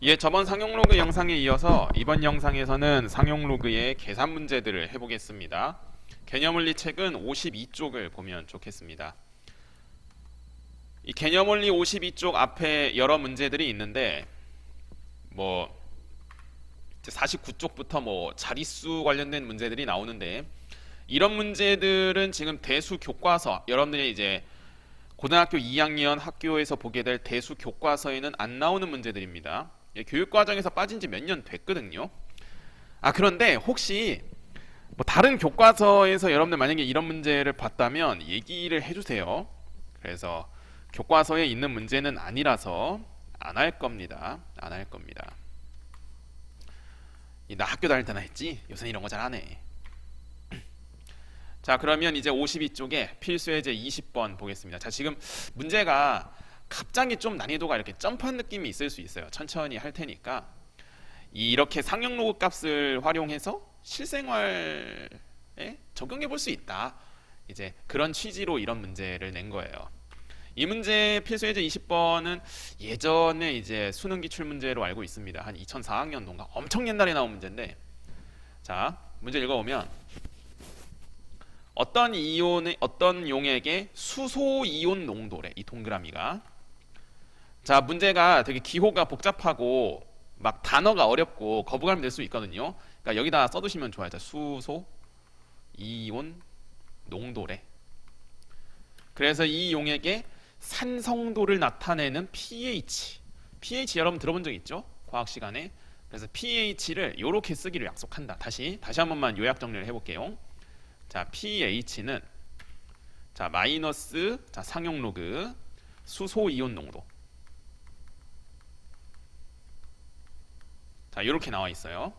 예, 저번 상용 로그 영상에 이어서 이번 영상에서는 상용 로그의 계산 문제들을 해보겠습니다. 개념원리 책은 52쪽을 보면 좋겠습니다. 이 개념원리 52쪽 앞에 여러 문제들이 있는데 뭐 49쪽부터 뭐 자릿수 관련된 문제들이 나오는데 이런 문제들은 지금 대수 교과서, 여러분들이 이제 고등학교 2학년 학교에서 보게 될 대수 교과서에는 안 나오는 문제들입니다. 교육과정에서 빠진 지 몇 년 됐거든요. 그런데 혹시 뭐 다른 교과서에서 여러분들 만약에 이런 문제를 봤다면 얘기를 해주세요. 그래서 교과서에 있는 문제는 아니라서 안 할 겁니다. 안 할 겁니다. 나 학교 다닐 때나 했지? 요새는 이런 거 잘 안 해. 자, 그러면 이제 52쪽에 필수예제 20번 보겠습니다. 자, 지금 문제가 갑자기 좀 난이도가 이렇게 점프한 느낌이 있을 수 있어요. 천천히 할 테니까 이렇게 상용 로그 값을 활용해서 실생활에 적용해 볼 수 있다. 이제 그런 취지로 이런 문제를 낸 거예요. 이 문제 필수예제 20번은 예전에 이제 수능 기출 문제로 알고 있습니다. 한 2004학년도인가 엄청 옛날에 나온 문제인데, 자, 문제 읽어보면 어떤 용액의 수소 이온 농도래, 이 동그라미가. 자, 문제가 되게 기호가 복잡하고 막 단어가 어렵고 거부감이 될 수 있거든요. 그러니까 여기다 써두시면 좋아요. 자, 수소 이온 농도래. 그래서 이 용액의 산성도를 나타내는 pH 여러분 들어본 적 있죠? 과학 시간에. 그래서 pH를 이렇게 쓰기를 약속한다. 다시 한 번만 요약 정리를 해볼게요. 자, pH는 자 마이너스 자 상용 로그 수소 이온 농도. 자, 이렇게 나와 있어요.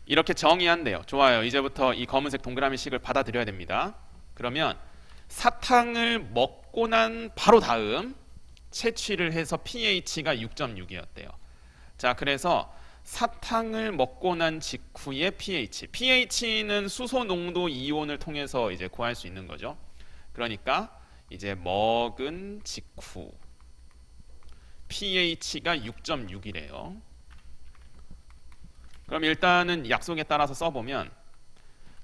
이렇게 정의한대요. 좋아요. 이제부터 이 검은색 동그라미 식을 받아들여야 됩니다. 그러면 사탕을 먹고 난 바로 다음 채취를 해서 pH가 6.6이었대요. 자, 그래서 사탕을 먹고 난 직후의 pH는 수소 농도 이온을 통해서 이제 구할 수 있는 거죠. 그러니까 이제 먹은 직후 pH가 6.6이래요. 그럼 일단은 약속에 따라서 써보면,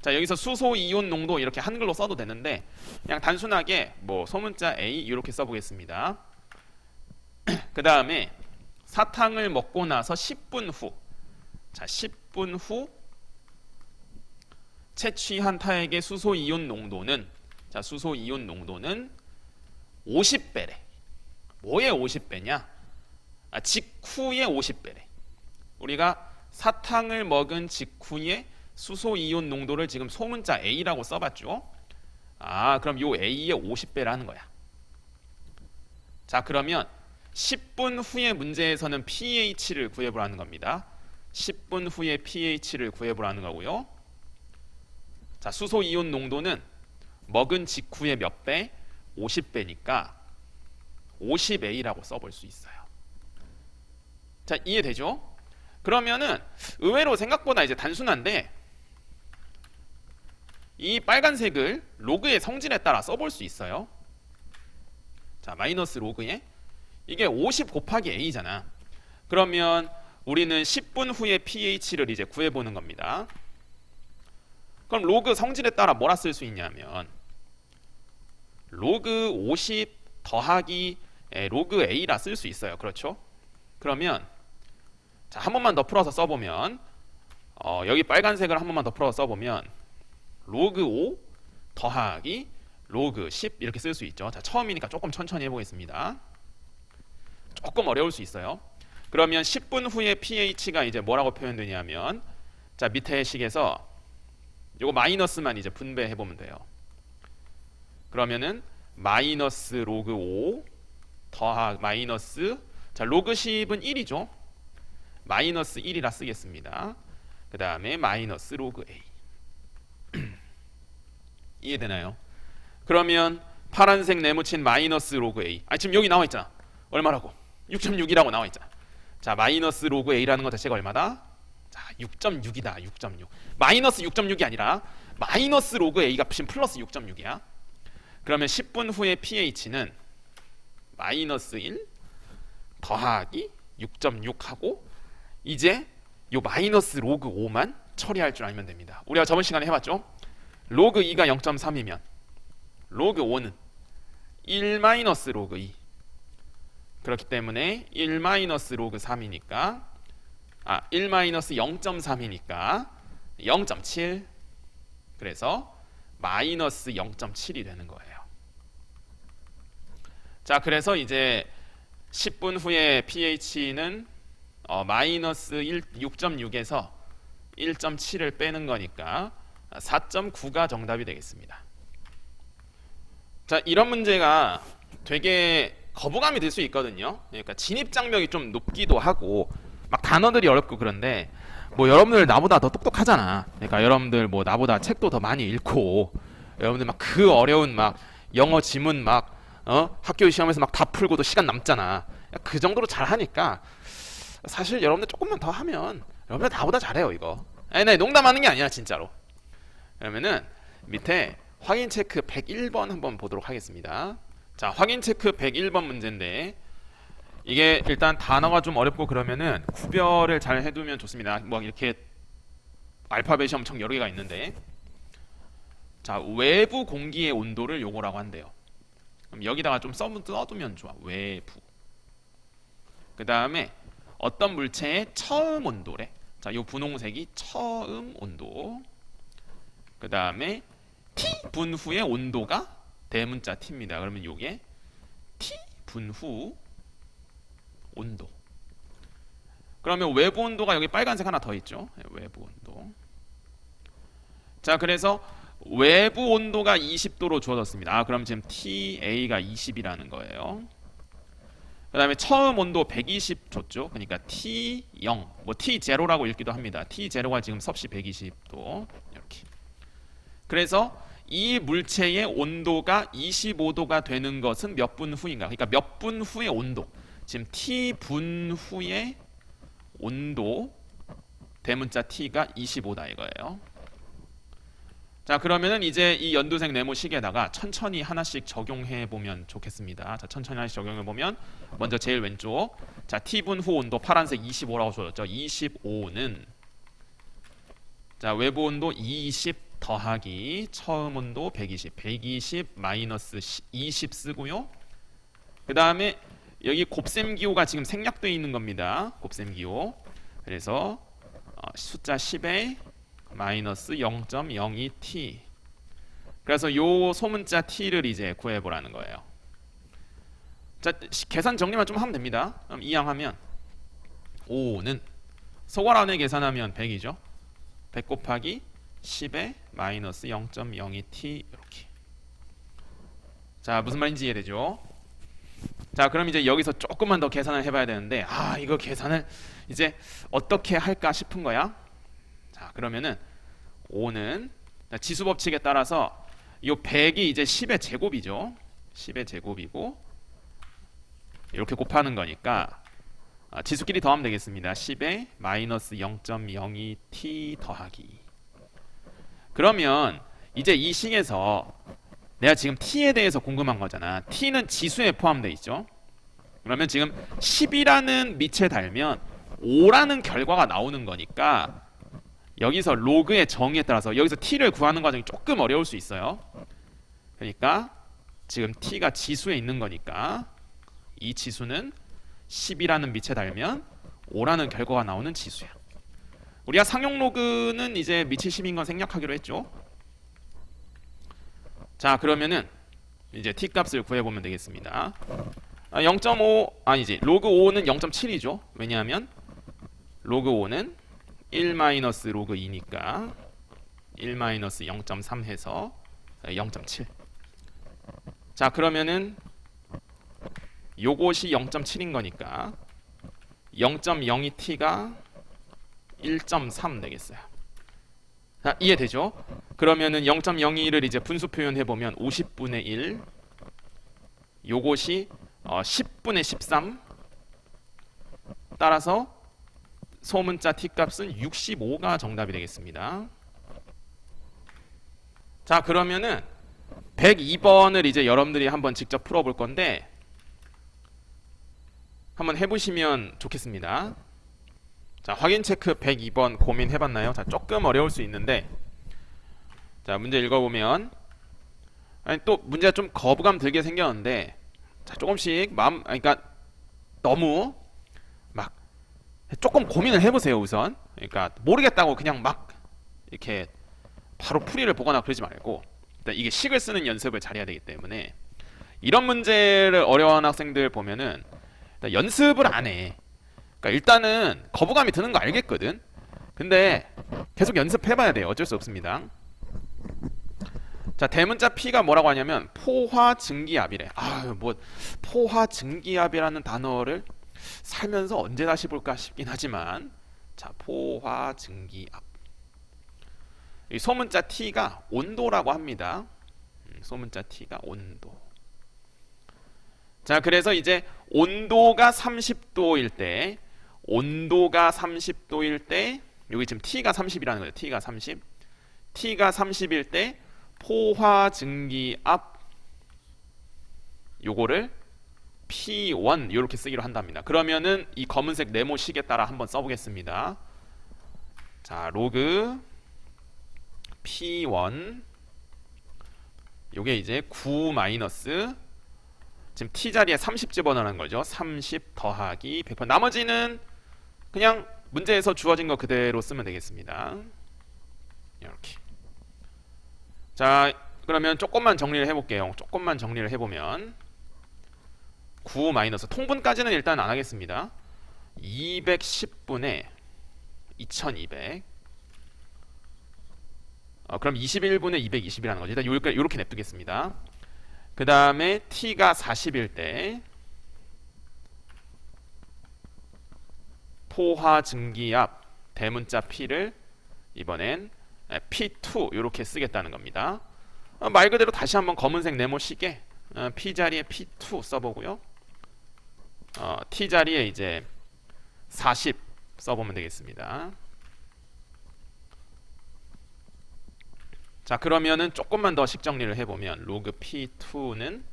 자, 여기서 수소 이온 농도 이렇게 한글로 써도 되는데 그냥 단순하게 뭐 소문자 A 이렇게 써보겠습니다. 그 다음에 사탕을 먹고 나서 10분 후, 자 10분 후 채취한 타액의 수소 이온 농도는, 자 수소 이온 농도는 50배래. 뭐의 50배냐? 직후의 50배래. 우리가 사탕을 먹은 직후에 수소 이온 농도를 지금 소문자 A라고 써봤죠. 그럼 요 A의 50배라는 거야. 자, 그러면 10분 후의 문제에서는 pH를 구해보라는 겁니다. 10분 후에 pH를 구해보라는 거고요. 자, 수소 이온 농도는 먹은 직후에 몇 배? 50배니까 50A라고 써볼 수 있어요. 자, 이해되죠? 그러면은 의외로 생각보다 이제 단순한데 이 빨간색을 로그의 성질에 따라 써볼 수 있어요. 자, 마이너스 로그에 이게 50 곱하기 A잖아. 그러면 우리는 10분 후에 pH를 이제 구해보는 겁니다. 그럼 로그 성질에 따라 뭐라 쓸 수 있냐면 로그 50 더하기 로그 A라 쓸 수 있어요. 그렇죠? 그러면 자, 한 번만 더 풀어서 써보면 여기 빨간색을 한 번만 더 풀어서 써보면 로그 5 더하기 로그 10 이렇게 쓸 수 있죠. 자, 처음이니까 조금 천천히 해보겠습니다. 조금 어려울 수 있어요. 그러면 10분 후에 pH가 이제 뭐라고 표현되냐면, 자 밑에 식에서 요거 마이너스만 이제 분배해보면 돼요. 그러면은 마이너스 로그 5 더하기 마이너스, 자 로그 10은 1이죠. 마이너스 1이라 쓰겠습니다. 그 다음에 마이너스 로그 A. 이해되나요? 그러면 파란색 네모친 마이너스 로그 A, 지금 여기 나와 있잖아. 얼마라고? 6.6이라고 나와 있잖아. 자, 마이너스 로그 A라는 것 자체가 얼마다? 자, 6.6이다. 6.6. 마이너스 6.6이 아니라 마이너스 로그 A 값인 플러스 6.6이야. 그러면 10분 후에 pH는 마이너스 1 더하기 6.6하고 이제 요 마이너스 로그 5만 처리할 줄 알면 됩니다. 우리가 저번 시간에 해봤죠? 로그 2가 0.3이면 로그 5는 1 마이너스 로그 2. 그렇기 때문에 1 마이너스 로그 3이니까 1 마이너스 0.3이니까 0.7. 그래서 마이너스 0.7이 되는 거예요. 자, 그래서 이제 10분 후에 pH는 마이너스 6.6에서 1.7을 빼는 거니까 4.9가 정답이 되겠습니다. 자, 이런 문제가 되게 거부감이 들 수 있거든요. 그러니까 진입 장벽이 좀 높기도 하고 막 단어들이 어렵고 그런데 뭐 여러분들 나보다 더 똑똑하잖아. 그러니까 여러분들 뭐 나보다 책도 더 많이 읽고 여러분들 막 그 어려운 막 영어 지문 막 학교 시험에서 막 다 풀고도 시간 남잖아. 그 정도로 잘하니까 사실 여러분들 조금만 더 하면 여러분들 나보다 잘해요 이거. 네, 농담하는 게 아니야 진짜로. 그러면은 밑에 확인 체크 101번 한번 보도록 하겠습니다. 자, 확인 체크 101번 문제인데 이게 일단 단어가 좀 어렵고 그러면은 구별을 잘 해두면 좋습니다. 뭐 이렇게 알파벳이 엄청 여러 개가 있는데, 자, 외부 공기의 온도를 요거라고 한대요. 그럼 여기다가 좀 써두면 좋아. 외부. 그 다음에 어떤 물체의 처음 온도래. 자, 요 분홍색이 처음 온도. 그 다음에 T 분 후의 온도가 대문자 T입니다. 그러면 요게 T 분 후 온도. 그러면 외부 온도가 여기 빨간색 하나 더 있죠. 외부 온도. 자, 그래서 외부 온도가 20도로 주어졌습니다. 그럼 지금 TA가 20이라는 거예요. 그 다음에 처음 온도 120 줬죠. 그러니까 T0, 뭐 T0라고 읽기도 합니다. T0가 지금 섭씨 120도 이렇게. 그래서 이 물체의 온도가 25도가 되는 것은 몇 분 후인가? 그러니까 몇 분 후의 온도. 지금 T분 후의 온도 대문자 T가 25다 이거예요. 자, 그러면은 이제 이 연두색 네모식에다가 천천히 하나씩 적용해 보면 좋겠습니다. 자, 천천히 하나씩 적용해 보면 먼저 제일 왼쪽. 자, T분 후 온도 파란색 25라고 줘졌죠. 25는 자, 외부 온도 20 더하기 처음 온도 120 마이너스 20 쓰고요. 그 다음에 여기 곱셈기호가 지금 생략되어 있는 겁니다. 곱셈기호. 그래서 숫자 10에 마이너스 0.02t. 그래서 요 소문자 t를 이제 구해보라는 거예요. 자, 계산 정리만 좀 하면 됩니다. 그럼 이항하면 5는 소괄 안에 계산하면 100이죠. 100 곱하기 10에 마이너스 0.02t 이렇게. 자, 무슨 말인지 이해되죠? 자, 그럼 이제 여기서 조금만 더 계산을 해봐야 되는데 이거 계산을 이제 어떻게 할까 싶은 거야. 자, 그러면은 5는 지수 법칙에 따라서 이 100이 이제 10의 제곱이죠. 10의 제곱이고 이렇게 곱하는 거니까 지수끼리 더하면 되겠습니다. 10에 마이너스 0.02t 더하기. 그러면 이제 이 식에서 내가 지금 t에 대해서 궁금한 거잖아. t는 지수에 포함되어 있죠. 그러면 지금 10이라는 밑에 달면 5라는 결과가 나오는 거니까 여기서 로그의 정의에 따라서 여기서 t를 구하는 과정이 조금 어려울 수 있어요. 그러니까 지금 t가 지수에 있는 거니까 이 지수는 10이라는 밑에 달면 5라는 결과가 나오는 지수야. 우리가 상용 로그는 이제 밑이 10인 건 생략하기로 했죠. 자, 그러면은 이제 t 값을 구해보면 되겠습니다. 0.5 아니지, 로그 5는 0.7이죠. 왜냐하면 로그 5는 1 마이너스 로그 2니까 1 마이너스 0.3 해서 0.7. 자, 그러면은 요것이 0.7인 거니까 0.02t가 1.3 되겠어요. 자, 이해되죠? 그러면은 0.02를 이제 분수 표현해 보면 50분의 1 요것이 10분의 13 따라서 소문자 t 값은 65가 정답이 되겠습니다. 자, 그러면은 102번을 이제 여러분들이 한번 직접 풀어볼 건데 한번 해보시면 좋겠습니다. 자, 확인 체크 102번 고민해봤나요? 자, 조금 어려울 수 있는데, 자, 문제 읽어보면, 아니, 또 문제가 좀 거부감 들게 생겼는데, 자, 조금씩 그러니까 너무 막 조금 고민을 해보세요. 우선, 그러니까 모르겠다고 그냥 막 이렇게 바로 풀이를 보거나 그러지 말고, 일단 이게 식을 쓰는 연습을 잘해야 되기 때문에 이런 문제를 어려워하는 학생들 보면은 일단 연습을 안 해. 그러니까 일단은 거부감이 드는 거 알겠거든. 근데 계속 연습해봐야 돼요. 어쩔 수 없습니다. 자, 대문자 P가 뭐라고 하냐면 포화증기압이래. 뭐 포화증기압이라는 단어를 살면서 언제 다시 볼까 싶긴 하지만, 자, 포화증기압. 이 소문자 T가 온도라고 합니다. 소문자 T가 온도. 자, 그래서 이제 온도가 30도일 때, 여기 지금 T가 30이라는 거죠. T가 30. T가 30일 때 포화증기압 요거를 P1 이렇게 쓰기로 한답니다. 그러면은 이 검은색 네모식에 따라 한번 써보겠습니다. 자, 로그 P1 요게 이제 9 마이너스 지금 T 자리에 30 집어넣는 거죠. 30 더하기 100%. 나머지는 그냥 문제에서 주어진 거 그대로 쓰면 되겠습니다. 이렇게. 자, 그러면 조금만 정리를 해볼게요. 조금만 정리를 해보면 9 마이너스 통분까지는 일단 안 하겠습니다. 210분의 2200. 그럼 21분의 220이라는 거죠. 일단 이렇게 냅두겠습니다. 그 다음에 T가 40일 때 포화증기압 대문자 P를 이번엔 P2 이렇게 쓰겠다는 겁니다. 말 그대로 다시 한번 검은색 네모식에 P 자리에 P2 써보고요. T 자리에 이제 40 써보면 되겠습니다. 자, 그러면은 조금만 더 식 정리를 해보면 로그 P2는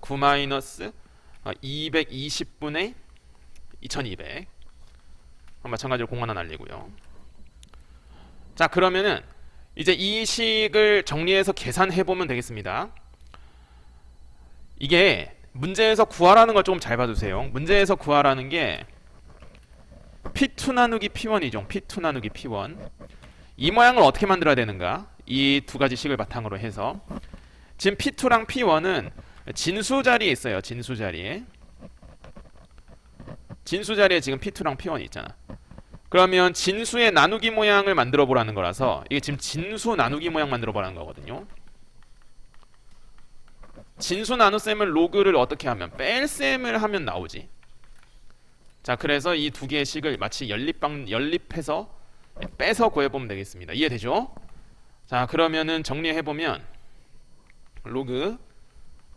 9 마이너스 220분의 2200. 마찬가지로 공 하나 날리고요. 자, 그러면은 이제 이 식을 정리해서 계산해보면 되겠습니다. 이게 문제에서 구하라는 걸 조금 잘 봐주세요. 문제에서 구하라는 게 P2 나누기 P1이죠. P2 나누기 P1. 이 모양을 어떻게 만들어야 되는가? 이 두 가지 식을 바탕으로 해서 지금 P2랑 P1은 진수 자리에 있어요. 진수 자리에 지금 P2랑 P1이 있잖아. 그러면 진수의 나누기 모양을 만들어 보라는 거라서 이게 지금 진수 나누기 모양 만들어 보라는 거거든요. 진수 나눗셈을 로그를 어떻게 하면 뺄셈을 하면 나오지. 자, 그래서 이 두 개의 식을 마치 연립해서 빼서 구해보면 되겠습니다. 이해되죠? 자, 그러면은 정리해보면 로그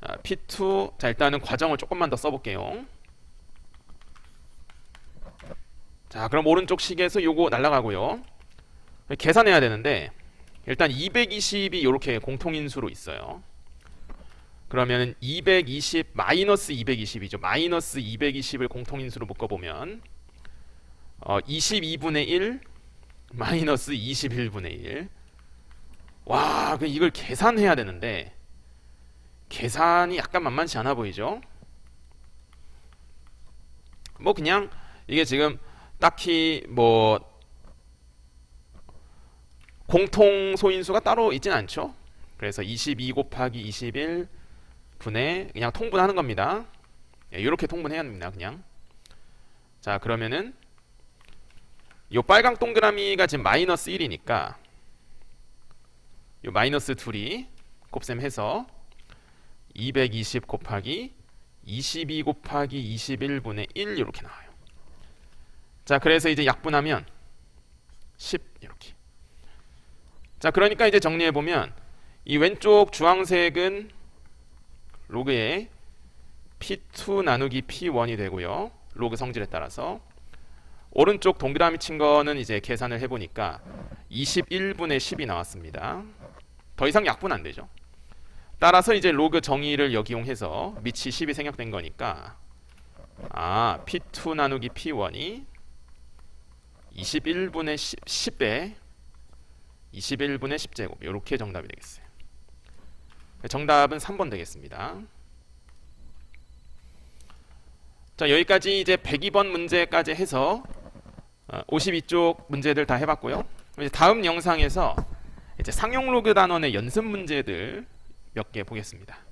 P2. 자, 일단은 과정을 조금만 더 써볼게요. 자, 그럼 오른쪽 식에서 요거 날라가고요. 계산해야 되는데 일단 220이 이렇게 공통인수로 있어요. 그러면 220 마이너스 220이죠. 마이너스 220을 공통인수로 묶어보면 22분의 1 마이너스 21분의 1. 와, 이걸 계산해야 되는데 계산이 약간 만만치 않아 보이죠? 뭐 그냥 이게 지금 딱히 뭐 공통 소인수가 따로 있진 않죠. 그래서 22 곱하기 21 분의 그냥 통분하는 겁니다. 이렇게 통분해야 됩니다. 그냥. 자, 그러면은 요 빨강 동그라미가 지금 마이너스 1이니까 요 마이너스 둘이 곱셈해서 220 곱하기 22 곱하기 21분의 1 이렇게 나와요. 자, 그래서 이제 약분하면 10 이렇게. 자, 그러니까 이제 정리해보면 이 왼쪽 주황색은 로그의 P2 나누기 P1이 되고요. 로그 성질에 따라서. 오른쪽 동그라미 친 거는 이제 계산을 해보니까 21분의 10이 나왔습니다. 더 이상 약분 안 되죠. 따라서 이제 로그 정의를 역이용해서 밑이 10이 생략된 거니까 P2 나누기 P1이 21분의 10에 21분의 10제곱 이렇게 정답이 되겠어요. 정답은 3번 되겠습니다. 자, 여기까지 이제 102번 문제까지 해서 52쪽 문제들 다 해봤고요. 이제 다음 영상에서 이제 상용 로그 단원의 연습 문제들 몇 개 보겠습니다.